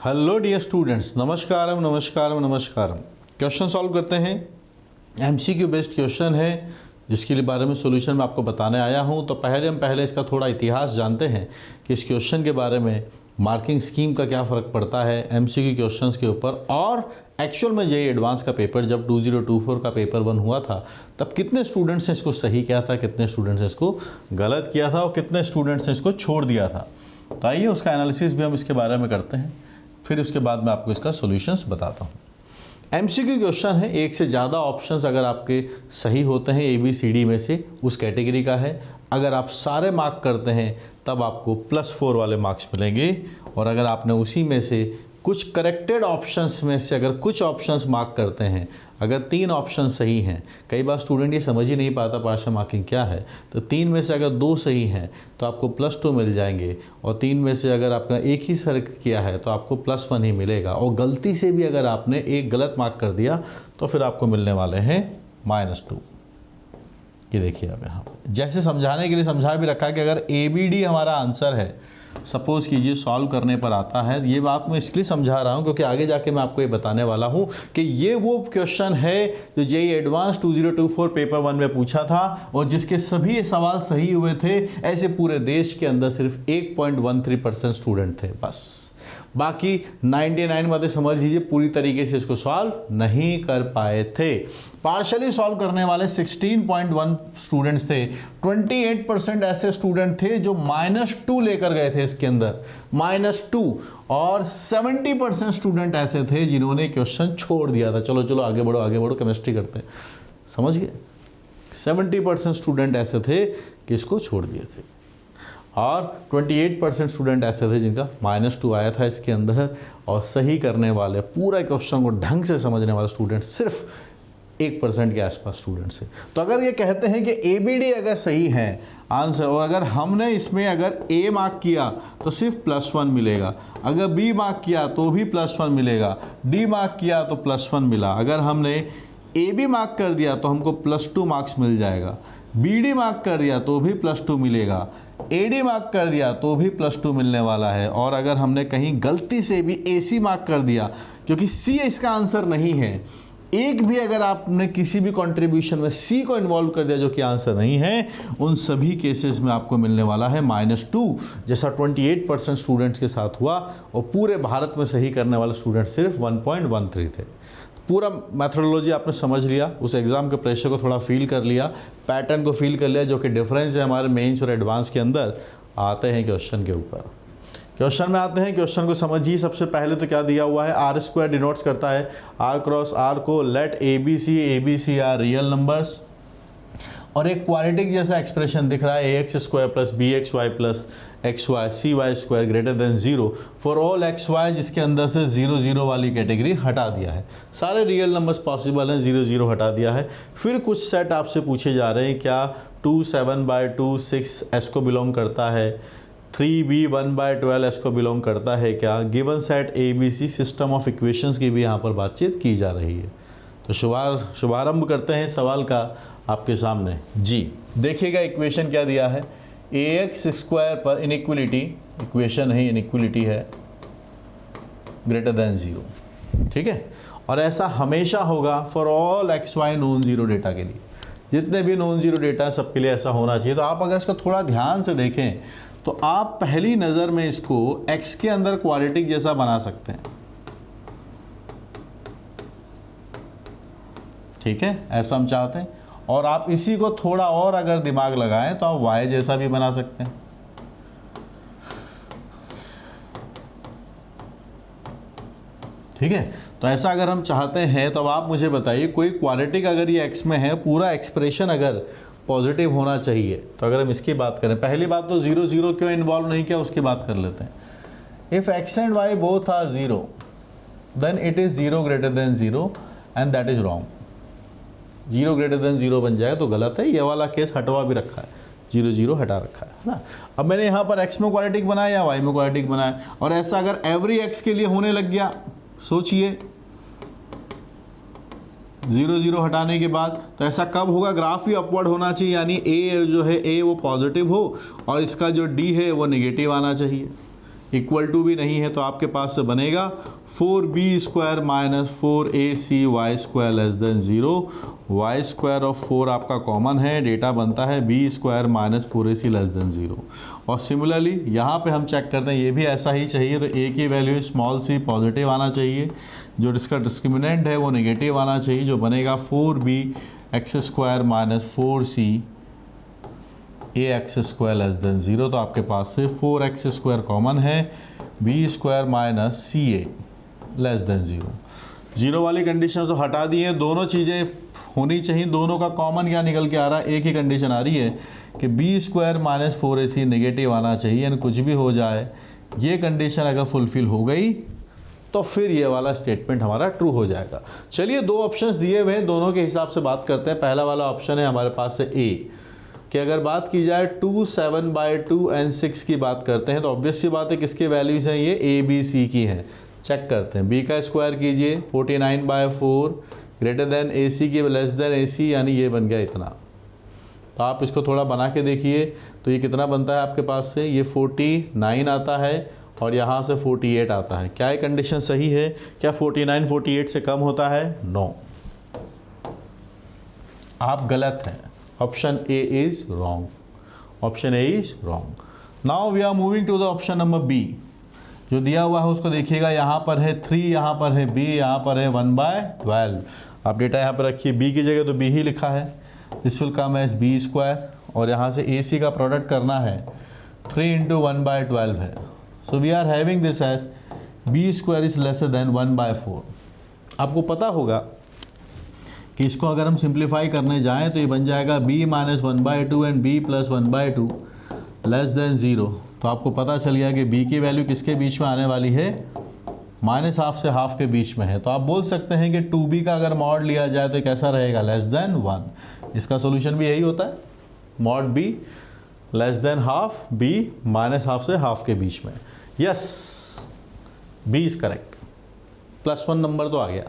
Hello dear students, नमस्कारम नमस्कारम नमस्कारम। क्वेश्चन सॉल्व करते हैं। एमसीक्यू बेस्ड क्वेश्चन है जिसके लिए बारे में सॉल्यूशन मैं आपको बताने आया हूं। तो पहले इसका थोड़ा इतिहास जानते हैं कि इस क्वेश्चन के बारे में मार्किंग स्कीम का क्या फ़र्क पड़ता है एमसीक्यू क्वेश्चंस के ऊपर। और एक्चुअल में जेईई एडवांस का पेपर जब 2024 का पेपर 1 हुआ था तब कितने स्टूडेंट्स ने इसको सही किया था, कितने स्टूडेंट्स ने इसको गलत किया था और कितने स्टूडेंट्स ने इसको छोड़ दिया था। तो आइए उसका एनालिसिस भी हम इसके बारे में करते हैं, फिर उसके बाद मैं आपको इसका सॉल्यूशंस बताता हूँ। एमसीक्यू क्वेश्चन है, एक से ज़्यादा ऑप्शंस अगर आपके सही होते हैं ABCD में से उस कैटेगरी का है। अगर आप सारे मार्क करते हैं तब आपको +4 वाले मार्क्स मिलेंगे। और अगर आपने उसी में से कुछ करेक्टेड ऑप्शंस में से अगर कुछ ऑप्शंस मार्क करते हैं, अगर 3 ऑप्शन सही हैं, कई बार स्टूडेंट ये समझ ही नहीं पाता पार्शियल मार्किंग क्या है, तो 3 में से अगर 2 सही हैं तो आपको +2 मिल जाएंगे। और 3 में से अगर आपने एक ही सेलेक्ट किया है तो आपको +1 ही मिलेगा। और गलती से भी अगर आपने एक गलत मार्क कर दिया तो फिर आपको मिलने वाले हैं -2। ये देखिए अब यहाँ जैसे समझाने के लिए समझा भी रखा है कि अगर ABD हमारा आंसर है, सपोज कीजिए सॉल्व करने पर आता है। ये बात मैं इसलिए समझा रहा हूँ क्योंकि आगे जाके मैं आपको ये बताने वाला हूँ कि ये वो क्वेश्चन है जो जेईई एडवांस 2024 पेपर 1 में पूछा था और जिसके सभी सवाल सही हुए थे। ऐसे पूरे देश के अंदर सिर्फ 1.13% स्टूडेंट थे बस, बाकी 99 वाले समझ लीजिए पूरी तरीके से इसको सॉल्व नहीं कर पाए थे। पार्शली सॉल्व करने वाले 16.1 स्टूडेंट्स थे। 28% ऐसे स्टूडेंट थे जो -2 लेकर गए थे इसके अंदर, -2। और 70% स्टूडेंट ऐसे थे जिन्होंने क्वेश्चन छोड़ दिया था। चलो आगे बढ़ो केमिस्ट्री करते हैं, समझ गए। 70% स्टूडेंट ऐसे थे कि इसको छोड़ दिए थे और 28% स्टूडेंट ऐसे थे जिनका -2 आया था इसके अंदर। और सही करने वाले, पूरा क्वेश्चन को ढंग से समझने वाले स्टूडेंट सिर्फ 1% के आसपास स्टूडेंट्स हैं। तो अगर ये कहते हैं कि ABD अगर सही है आंसर और अगर हमने इसमें अगर A मार्क किया तो सिर्फ +1 मिलेगा, अगर B मार्क किया तो भी +1 मिलेगा, D मार्क किया तो +1 मिला, अगर हमने AB मार्क कर दिया तो हमको +2 मार्क्स मिल जाएगा, BD मार्क कर दिया तो भी +2 मिलेगा, AD मार्क कर दिया तो भी +2 मिलने वाला है। और अगर हमने कहीं गलती से भी AC मार्क कर दिया, क्योंकि C इसका आंसर नहीं है, एक भी अगर आपने किसी भी कंट्रीब्यूशन में C को इन्वॉल्व कर दिया जो कि आंसर नहीं है, उन सभी केसेस में आपको मिलने वाला है -2, जैसा 28% स्टूडेंट्स के साथ हुआ। और पूरे भारत में सही करने वाले स्टूडेंट सिर्फ 1.13 थे। पूरा मैथडोलॉजी आपने समझ लिया, उस एग्ज़ाम के प्रेशर को थोड़ा फील कर लिया, पैटर्न को फील कर लिया, जो कि डिफरेंस है हमारे मेंस और एडवांस के अंदर। आते हैं क्वेश्चन के ऊपर। क्वेश्चन में आते हैं, क्वेश्चन को समझिए। सबसे पहले तो क्या दिया हुआ है, R² डिनोट्स करता है R क्रॉस R को। Let ABC are real numbers. और एक क्वाड्रेटिक जैसा एक्सप्रेशन दिख रहा है, AX² + BXY + XY CY² greater than 0 for all XY, जिसके अंदर से 0 0 वाली कैटेगरी हटा दिया है। सारे रियल नंबर्स पॉसिबल हैं, 0 0 हटा दिया है। फिर कुछ सेट आपसे पूछे जा रहे हैं, क्या 2 7/2 6 S को बिलोंग करता है, 3B 1/12 S को बिलोंग करता है क्या। Given set ABC system of equations की भी यहाँ पर बातचीत की जा रही है। तो शुभारंभ करते हैं सवाल का आपके सामने जी। देखिएगा इक्वेशन क्या दिया है, AX² पर इनइक्वलिटी, इक्वेशन है इनइक्वलिटी है, ग्रेटर देन 0, ठीक है। और ऐसा हमेशा होगा for all XY non zero data के लिए, जितने भी नॉन जीरो डेटा सबके लिए ऐसा होना चाहिए। तो आप अगर इसको थोड़ा ध्यान से देखें तो आप पहली नज़र में इसको X के अंदर क्वाड्रेटिक जैसा बना सकते हैं, ठीक है, ऐसा हम चाहते हैं। और आप इसी को थोड़ा और अगर दिमाग लगाएं तो आप Y जैसा भी बना सकते हैं, ठीक है। तो ऐसा अगर हम चाहते हैं तो अब आप मुझे बताइए, कोई क्वाड्रेटिक अगर ये X में है, पूरा एक्सप्रेशन अगर पॉजिटिव होना चाहिए, तो अगर हम इसकी बात करें, पहली बात तो 0 0 क्यों इन्वॉल्व नहीं किया उसकी बात कर लेते हैं। If X and Y both are 0 then it is 0 greater than 0 and that is wrong. 0 greater than 0 बन जाए तो गलत है। ये वाला केस हटवा भी रखा है, 0 0 हटा रखा है ना। अब मैंने यहाँ पर X में क्वाड्रेटिक बनाया या Y में क्वाड्रेटिक बनाया, और ऐसा अगर एवरी X के लिए होने लग गया, सोचिए 0 0 हटाने के बाद, तो ऐसा कब होगा, ग्राफ ही अपवर्ड होना चाहिए, यानी A जो है A वो पॉजिटिव हो और इसका जो D है वो नेगेटिव आना चाहिए। इक्वल टू भी नहीं है, तो आपके पास से बनेगा 4b² minus 4ac² less than 0। Y square of 4 आपका कॉमन है, डेटा बनता है b² minus 4ac less than 0। और सिमिलरली यहाँ पे हम चेक करते हैं, ये भी ऐसा ही चाहिए, तो a की वैल्यू स्मॉल c पॉजिटिव आना चाहिए, जो इसका डिस्क्रिमिनेंट है वो नेगेटिव आना चाहिए, जो बनेगा 4bx² minus 4c ax² less than 0। तो आपके पास से 4x² कॉमन है, b² minus ca less than 0। 0 वाली कंडीशन तो हटा दी है, दोनों चीज़ें होनी चाहिए, दोनों का कॉमन क्या निकल के आ रहा है, एक ही कंडीशन आ रही है कि b² माइनस 4ac नेगेटिव आना चाहिए, यानी कुछ भी हो जाए, ये कंडीशन अगर फुलफिल हो गई तो फिर ये वाला स्टेटमेंट हमारा ट्रू हो जाएगा। चलिए दो ऑप्शंस दिए हुए हैं, दोनों के हिसाब से बात करते हैं। पहला वाला ऑप्शन है हमारे पास से ए, कि अगर बात की जाए 2, 7/2 एंड 6 की बात करते हैं, तो ऑब्वियस सी बात है किसकी वैल्यूज हैं, ये ए बी सी की हैं। चेक करते हैं, बी का स्क्वायर कीजिए 49/4 ग्रेटर देन ए सी की लेस देन ए सी, यानी ये बन गया इतना। तो आप इसको थोड़ा बना के देखिए, तो ये कितना बनता है आपके पास से, ये 49 आता है और यहाँ से 48 आता है। क्या ये कंडीशन सही है? क्या 49 48 से कम होता है? नो, आप गलत हैं। Option A is wrong, option A is wrong. Now we are moving to the option number B. जो दिया हुआ है उसको देखिएगा, यहाँ पर है 3, यहाँ पर है b, यहाँ पर है 1/12। आप डेटा यहाँ पर रखिए, b की जगह तो b ही लिखा है, this will come as b², और यहाँ से ac का प्रोडक्ट करना है, 3 × 1/12 है। So we are having this as b² is lesser than 1/4। आपको पता होगा कि इसको अगर हम सिंप्लीफाई करने जाएं तो ये बन जाएगा b - 1/2 and b + 1/2 less than 0। तो आपको पता चल गया कि b की वैल्यू किसके बीच में आने वाली है, -½ से ½ के बीच में है। तो आप बोल सकते हैं कि 2b का अगर मॉड लिया जाए तो कैसा रहेगा, लेस देन 1। इसका सोल्यूशन भी यही होता है, mod b less than ½ b -½ से ½ के बीच में। Yes, b is correct. +1 number तो आ गया।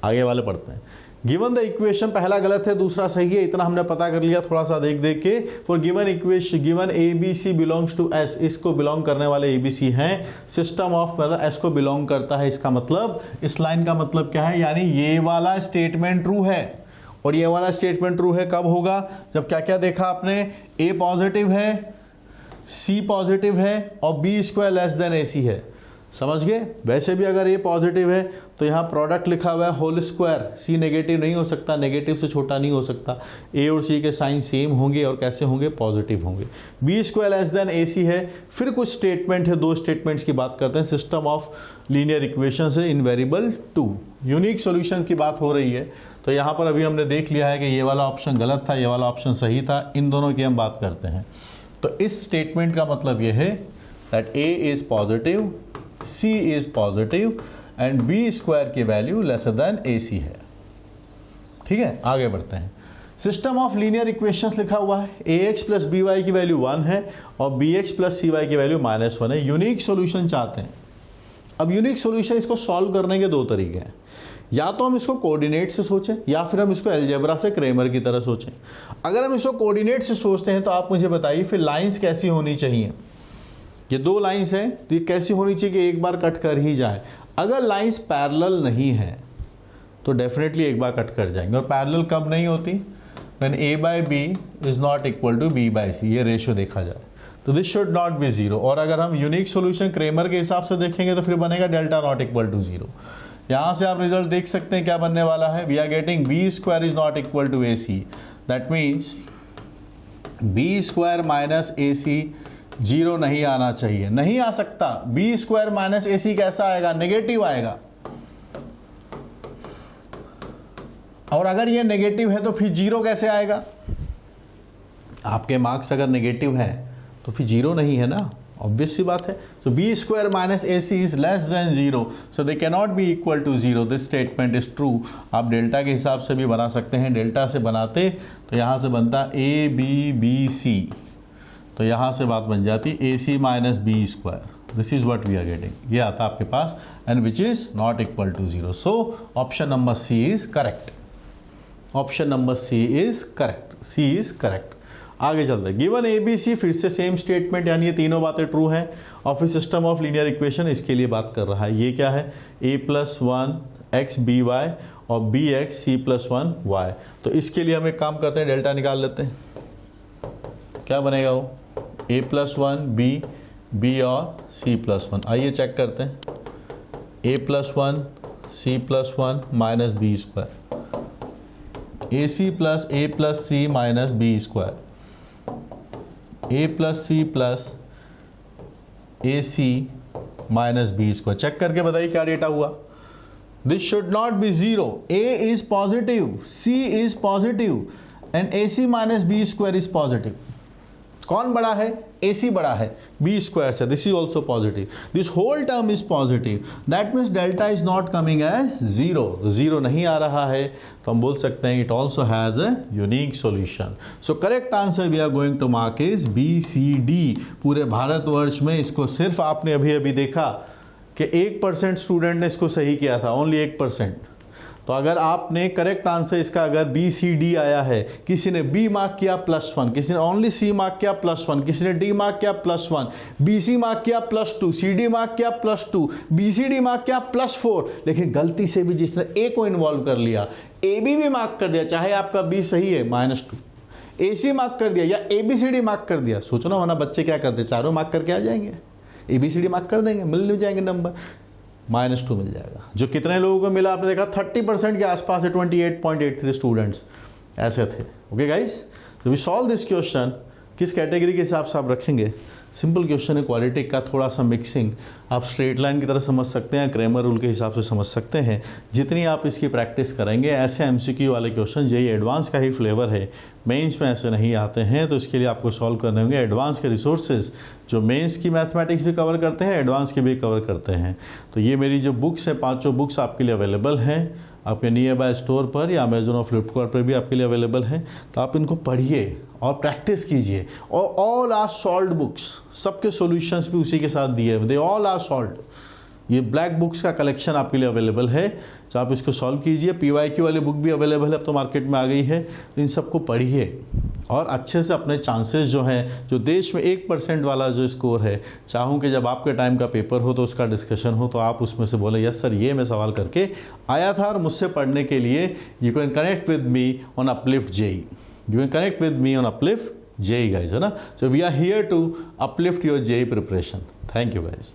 आगे वाले पढ़ते हैं। गिवन द इक्वेशन, पहला गलत है, दूसरा सही है, इतना हमने पता कर लिया थोड़ा सा देख देख के। For given equation, given A B C belongs to S, इसको बिलोंग करने वाले ए बी सी हैं, सिस्टम ऑफ मतलब एस को बिलोंग करता है। इसका मतलब, इस लाइन का मतलब क्या है, यानी ये वाला स्टेटमेंट ट्रू है। और ये वाला स्टेटमेंट ट्रू है कब होगा, जब क्या क्या देखा आपने, ए पॉजिटिव है, सी पॉजिटिव है और b² लेस देन ए सी है। समझ गए? वैसे भी अगर ए पॉजिटिव है तो यहाँ प्रोडक्ट लिखा हुआ है होल स्क्वायर, सी नेगेटिव नहीं हो सकता, नेगेटिव से छोटा नहीं हो सकता। ए और सी के साइन सेम होंगे और कैसे होंगे, पॉजिटिव होंगे। b² लेस देन ए सी है। फिर कुछ स्टेटमेंट है, दो स्टेटमेंट्स की बात करते हैं। सिस्टम ऑफ लीनियर इक्वेशन से इन वेरिएबल 2, यूनिक सॉल्यूशन की बात हो रही है। तो यहाँ पर अभी हमने देख लिया है कि ये वाला ऑप्शन गलत था, ये वाला ऑप्शन सही था, इन दोनों की हम बात करते हैं। तो इस स्टेटमेंट का मतलब ये है that A is positive, C is positive and b² की वैल्यू लेसर देन AC है। ठीक है, आगे बढ़ते हैं। सिस्टम ऑफ लीनियर इक्वेशंस लिखा हुआ है, ax + by की वैल्यू 1 है और bx + cy की वैल्यू -1 है। यूनिक सॉल्यूशन चाहते हैं। अब यूनिक सॉल्यूशन, इसको सॉल्व करने के दो तरीके हैं, या तो हम इसको कोऑर्डिनेट से सोचें या फिर हम इसको अलजेब्रा से क्रेमर की तरह सोचें। अगर हम इसको कोऑर्डिनेट से सोचते हैं तो आप मुझे बताइए फिर लाइंस कैसी होनी चाहिए। ये दो लाइंस हैं तो ये कैसी होनी चाहिए कि एक बार कट कर ही जाए। अगर लाइंस पैरेलल नहीं है तो डेफिनेटली एक बार कट कर जाएंगे। और पैरेलल कब नहीं होती, when a/b is not equal to b/c, ये रेशियो देखा जाए तो दिस शुड नॉट बी 0। और अगर हम यूनिक सॉल्यूशन क्रेमर के हिसाब से देखेंगे तो फिर बनेगा डेल्टा नॉट इक्वल टू 0। यहाँ से आप रिजल्ट देख सकते हैं क्या बनने वाला है, we are getting b² is not equal to ac, that means b² minus ac 0 नहीं आना चाहिए, नहीं आ सकता। b² माइनस AC कैसा आएगा, नेगेटिव आएगा। और अगर ये नेगेटिव है तो फिर 0 कैसे आएगा, आपके मार्क्स अगर नेगेटिव हैं तो फिर 0 नहीं है ना, ऑब्वियस सी बात है। So b² minus AC is less than 0, so they can not be equal to 0, this statement is true. आप डेल्टा के हिसाब से भी बना सकते हैं, डेल्टा से बनाते तो यहाँ से बनता a/b/b/c, तो यहाँ से बात बन जाती AC - b², this is what we are getting, ये आता आपके पास, and which is not equal to 0। So option number C is correct, option number C is correct, C is correct. आगे चलते हैं। गिवन ए बी सी, फिर से same statement, यानी ये तीनों बातें ट्रू हैं of A system of linear equation, इसके लिए बात कर रहा है। ये क्या है, a+1x by और bx c+1y। तो इसके लिए हम एक काम करते हैं, डेल्टा निकाल लेते हैं। क्या बनेगा वो, a+1 b और c+1। आइए चेक करते हैं, a+1 c+1 minus B square, ac plus a plus C minus B square, a plus C plus A C minus B square. Check करके बताइए क्या डेटा हुआ। This should not be zero, a is positive, c is positive and ac minus B square is positive. कौन बड़ा है, ac बड़ा है b square से, this is also positive, this whole term is positive, that means delta is not coming as zero. Zero नहीं आ रहा है तो हम बोल सकते हैं it also has a unique solution. So correct answer we are going to mark is BCD। पूरे भारतवर्ष में इसको सिर्फ आपने अभी अभी देखा कि 1% स्टूडेंट ने इसको सही किया था, ओनली 1%। तो अगर आपने करेक्ट आंसर इसका अगर BCD आया है, किसी ने B मार्क किया +1, किसी ने ओनली C मार्क किया +1, किसी ने D मार्क किया +1, BC मार्क किया +2, CD मार्क किया +2, BCD मार्क किया +4, लेकिन गलती से भी जिसने A को इन्वॉल्व कर लिया, AB भी मार्क कर दिया, चाहे आपका B सही है -2, AC मार्क कर दिया या ABCD मार्क कर दिया, सोचो ना, वरना बच्चे क्या करते, चारों मार्क करके आ जाएंगे, ABCD मार्क कर देंगे, मिल जाएंगे नंबर, -2 मिल जाएगा। जो कितने लोगों को मिला आपने देखा, 30% के आसपास है, 28.83 स्टूडेंट्स ऐसे थे। ओके गाइस, तो वी सॉल्व दिस क्वेश्चन। किस कैटेगरी के हिसाब से आप रखेंगे, सिंपल क्वेश्चन है, क्वाड्रेटिक का थोड़ा सा मिक्सिंग आप स्ट्रेट लाइन की तरह समझ सकते हैं, क्रेमर रूल के हिसाब से समझ सकते हैं। जितनी आप इसकी प्रैक्टिस करेंगे, ऐसे MCQ वाले क्वेश्चन जेई एडवांस का ही फ्लेवर है, मेंस में ऐसे नहीं आते हैं, तो इसके लिए आपको सॉल्व करने होंगे एडवांस के रिसोर्सेज जो मेंस की मैथमेटिक्स भी कवर करते हैं, एडवांस की भी कवर करते हैं। तो ये मेरी जो बुक्स है, 5 बुक्स आपके लिए अवेलेबल हैं आपके नियर बाय स्टोर पर या अमेजोन और फ्लिपकार्ट पर भी आपके लिए अवेलेबल हैं। तो आप इनको पढ़िए और प्रैक्टिस कीजिए। और ऑल आर सॉल्व्ड बुक्स, सबके सॉल्यूशंस भी उसी के साथ दिए, दे ऑल आर सॉल्व्ड। ये ब्लैक बुक्स का कलेक्शन आपके लिए अवेलेबल है, तो आप इसको सॉल्व कीजिए। PYQ वाली बुक भी अवेलेबल है, अब तो मार्केट में आ गई है। तो इन सबको पढ़िए और अच्छे से अपने चांसेस जो हैं, जो देश में 1% वाला जो स्कोर है, चाहूँ कि जब आपके टाइम का पेपर हो तो उसका डिस्कशन हो, तो आप उसमें से बोले यस सर ये मैं सवाल करके आया था और मुझसे पढ़ने के लिए you can connect with me on uplift JEE, you can connect with me on uplift JEE guys, है ना। So we are here to uplift your JEE preparation. Thank you guys.